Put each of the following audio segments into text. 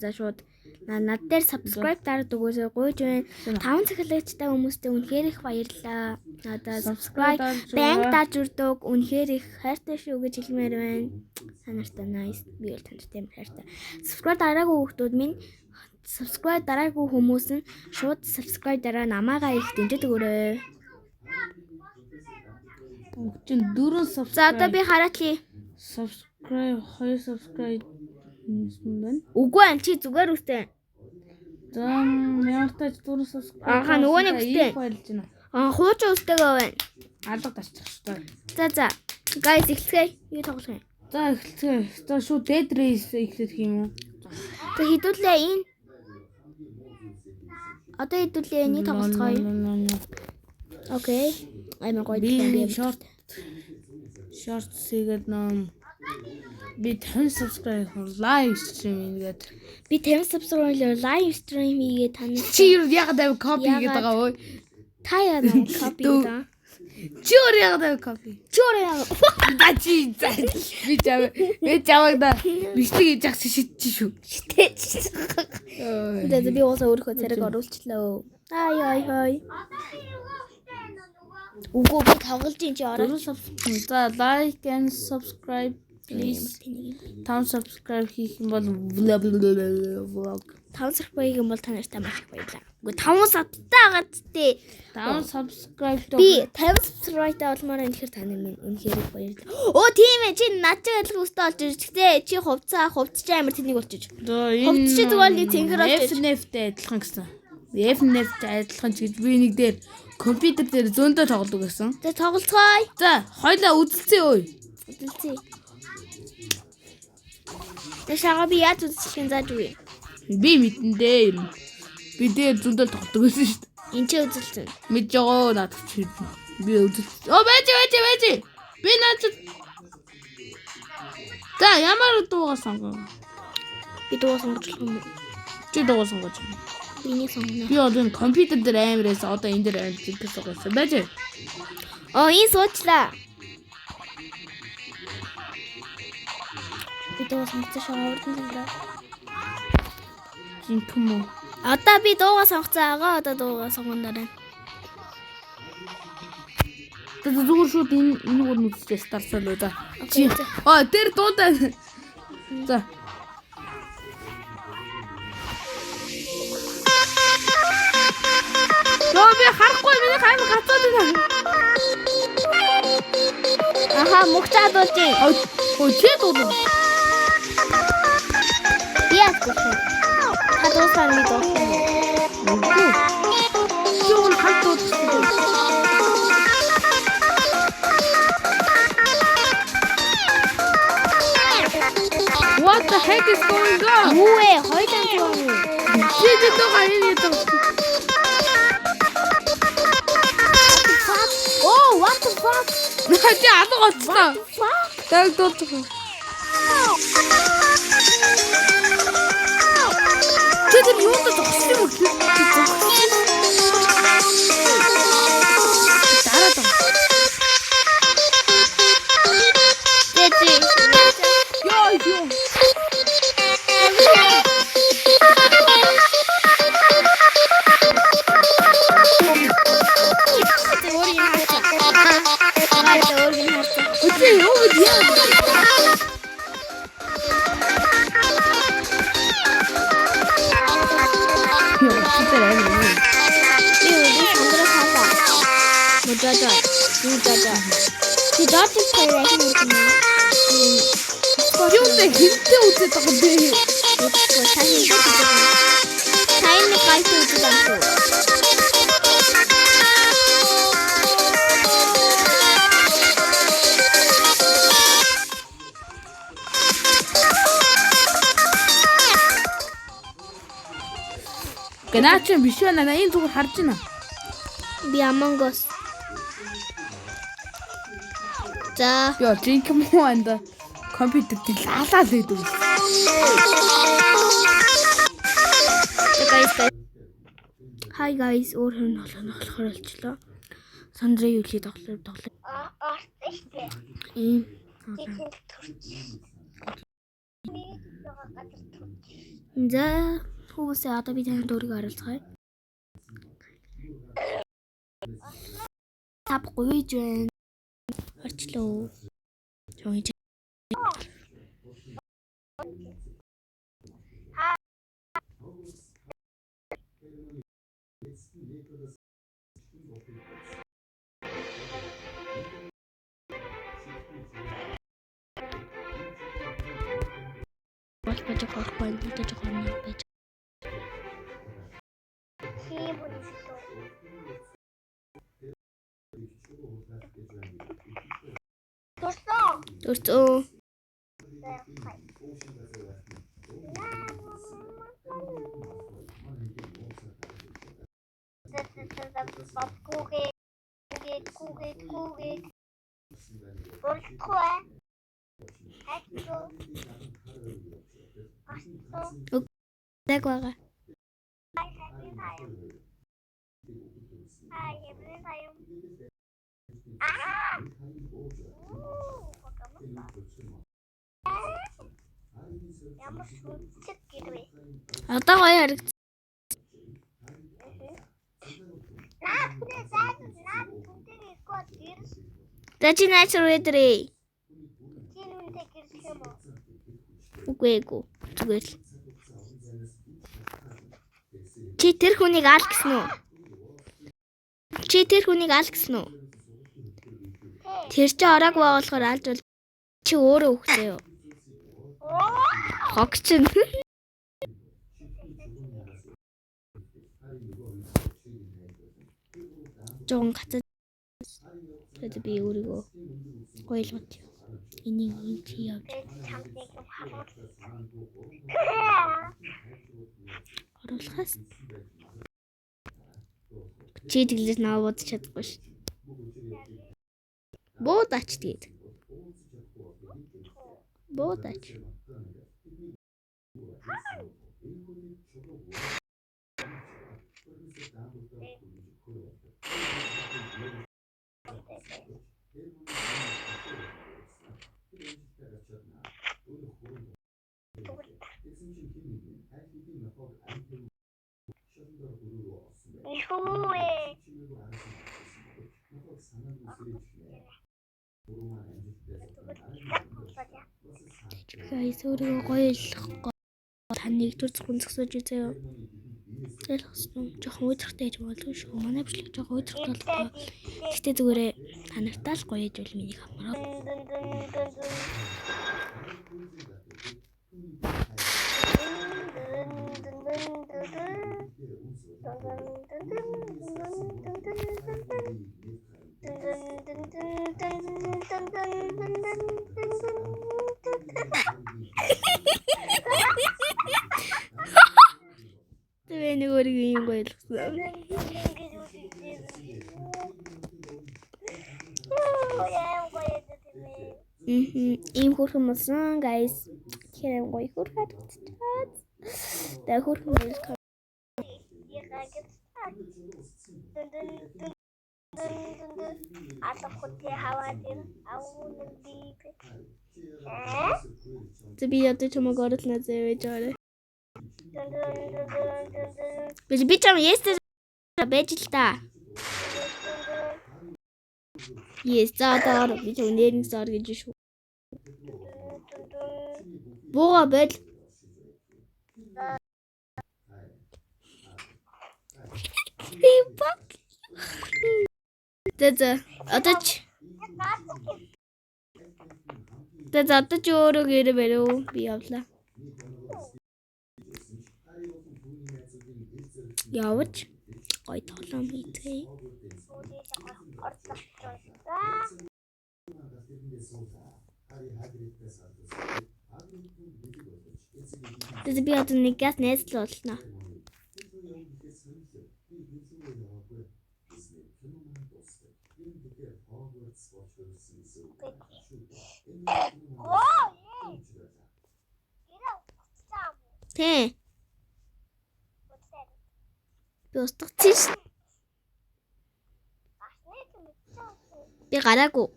За шууд над дээр subscribe дараад өгөөсэй гуйж байна. 5 цахилгаачтай хүмүүстэй үнэхээр их баярлалаа. Надаа subscribe банк даж үрдэг үнэхээр их хайртай шүү гэж хэлмээр байна. Санаартай nice. Би л танд тийм хайртай. Subscribe дараагүй хүмүүс минь subscribe дараагүй хүмүүс нь шууд subscribe дараа намаагаа их дэмжиж өгөөрэй. Чин 4 subscribe. За одоо би хараатлаа. Subscribe 2 subscribe байна. Үгүй ан чи зүгээр үстэй. За ямартай 4 subscribe. Анхаа нөгөө нэг үстэй. Байлж байна. Хуучин үстэйгээ байна. Алга тасчих шүү За дээ. за. Guys эхлэе. Юу тоглох юм? За эхэлцгээе. За шүү dead race эхлэх юм уу? За хідүүлээ энэ. Одоо хідүүлээ энийг тоглоцгоё. Окей. I'm going to short сэгэд ном би 10 subscribe live stream ингээд би 50 subscribe live stream хийгээ тань чи яг дэв copy гэдэг байгаа ой та яа нэг copy да чи яг дэв copy да чи би чамаг да бичлэг хийж агч шидчих шүү тэгээд би уусаа өөрөө зэрэг оруулчлаа ай үгүй би тоглож ин чи ороо за like and subscribe please 5 subscribe хийх юм бол vlog 5 subscribe хийх юм бол та нартай маш их баярлалаа. Үгүй 5 subтай агаад тээ 5 subscribe би 50 subscribe олмоор энэ хэр тань минь үнэхээр их баярлалаа. Оо тийм ээ чи над чи адилхан өстэй болж ирж гэхдээ чи хувцч амар тэнийг болчих. Хувцч зүгээр нэг тэнхэр болж FNF-тэй адилхан гэсэн. FNF-тэй адилхан ч гэж би нэг дээр компьютер дээр зөндөө тоглодог гэсэн. Тэгээ тоглоцгоё. За хоёлаа үзэлцээ өө. Үзэлцээ. Тэгээ шага би яаж үзчихэн зааж үгүй. Би мэдэндээ юм. Би дээр зөндөө тоглодог гэсэн шүү дээ. Энд чи үзэлцэн. Мэдж байгаа надад чи. Би үзэлцээ. Оо байж. Би надад. За ямар дуугаа сонгоо. Би дуугаа сонгож юм. Чи дуугаа сонгож. Биний сонгоно. Би одоо компьютер дээр амирээс одоо энэ дээр амир зэрэг суугасан. Байж. Оо энэ суучлаа. Би дуугаа сонгоцсон шоорд нь л. Жинхэнэ мөн. Одоо би дуугаа сонгоцсон одоо дуугаа сонгоно. Зүгээр шууд энэ гол нүцтэй старсаа л уу за. Оо тэр дуудаа. За. Нөө би харахгүй миний хаймаг гацаад байна. Аха мухтаа дуулжээ. Оо чи дуулаа. Яах вэ? Та дуусаар ми дууссан. Үгүй. Юу н хат дууссан. What the heck is going on? Юу вэ? Хоёлаа дуу. Чи дөө гарийн дуу. Oh, what the fuck? Чи алга болчихсон. Даг дуулчих. Чи тэр юунд зогссон юм бэ? Дараа. Тэжи. Йоо. Ти дати перейти на Юунтэй хинтээ үзээд байгаа юм бэ? Тайны гайд үзээд байгаа. Гэнаач биш байна. Энэ зүгээр харж байна. Би Among Us. За. Яа, жинхэнэ муу анда компьютер дээр лаалаа л гэдэг. Hi guys, өөрөө нь болохоор болчлоо. Сандрын юулыг тоглоо. Орсон шүү дээ. Ийм. За хүмүүсээ одоо би танд өөрийгөө харуулцгаая. Тав гуйж байна. Орчлоо. Жогж. Болж байгаа байж байгаа. Төртөө. Дэг байгаа. Одоо гоё харагд. Тэч natural weather. Үгүй ээ. Зүгээр л. Чи тэр хүнийг аал гэсэн үү? Тэр чи ороог байгуулахаар алж бол чи өөрөө өгсөн юу? Хогч нь. Жон гацаа. Тэгээд би өөрийгөө гойлгот. Энийг юм чи явж. Оруулахаас. Чи тэглэж наваад чадахгүй ш. Буудач тэгээд. Буудач. Guys, өөрийгөө гоё ойлгохгүй тань нэгдүгээр зөвхөн зөксөж үзээ. Тэгэл хэвчээ жоохон уйдрахтай гэж болов шүү. Манай бичлэг жоохон уйдрахтай болоо. Гэхдээ зүгээрээ та нартай л гоё гэж бол миний хамраа. Тэгээ нэг өөрийгөө юм ойлгосон. Ийм хөрхөн болсон guys. Хэрэг гоё хөрхөд чад. Тэ хөрхөн welcome. Би ядаж чамаг оруулна зэвэж орой. Би чам ястэ байж л та. Yes, за би ч нэрнээс ор гэж шүү. Бууга бэл. Тэзэ атач. Тэзэ атач өөрөө гэрээ бэрөө би явлаа. Явж гой тоглоом хийцгээе. Тэзэ би одоо нэг газ найзлуулна. Тэ. Би устгацсан. Би гараагүй.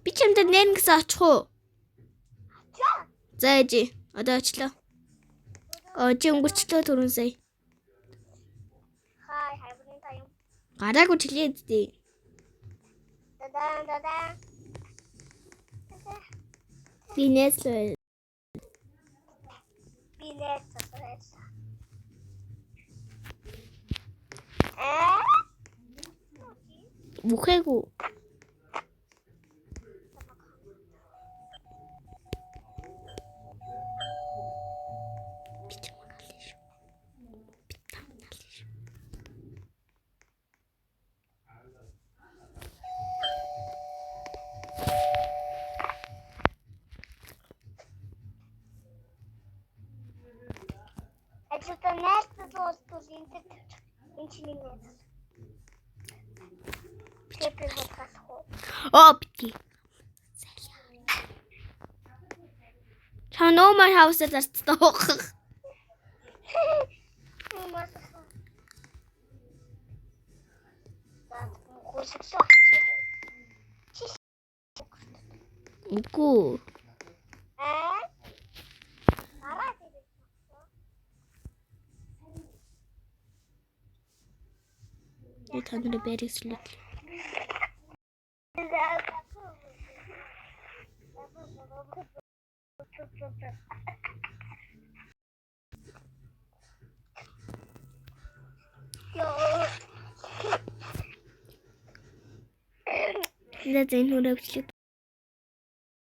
Би чамд нэрнэ гэсэн очих уу? За ээж. Одоо очлоо. Чи өнгөрчлөө түрүүн сая. Хай хайбрын тайм. Гараагүй чилээ дээ. Дадан. Бинэслээ. Билет сосрес. Бүхээгүү. Это место доступ инчили место. Теперь вот расход. Бити. Чанаа мар хаусаа зарцдаг. Үгүй. Би танараа бэрэгслээ. Let энэ хүрээвчлээ.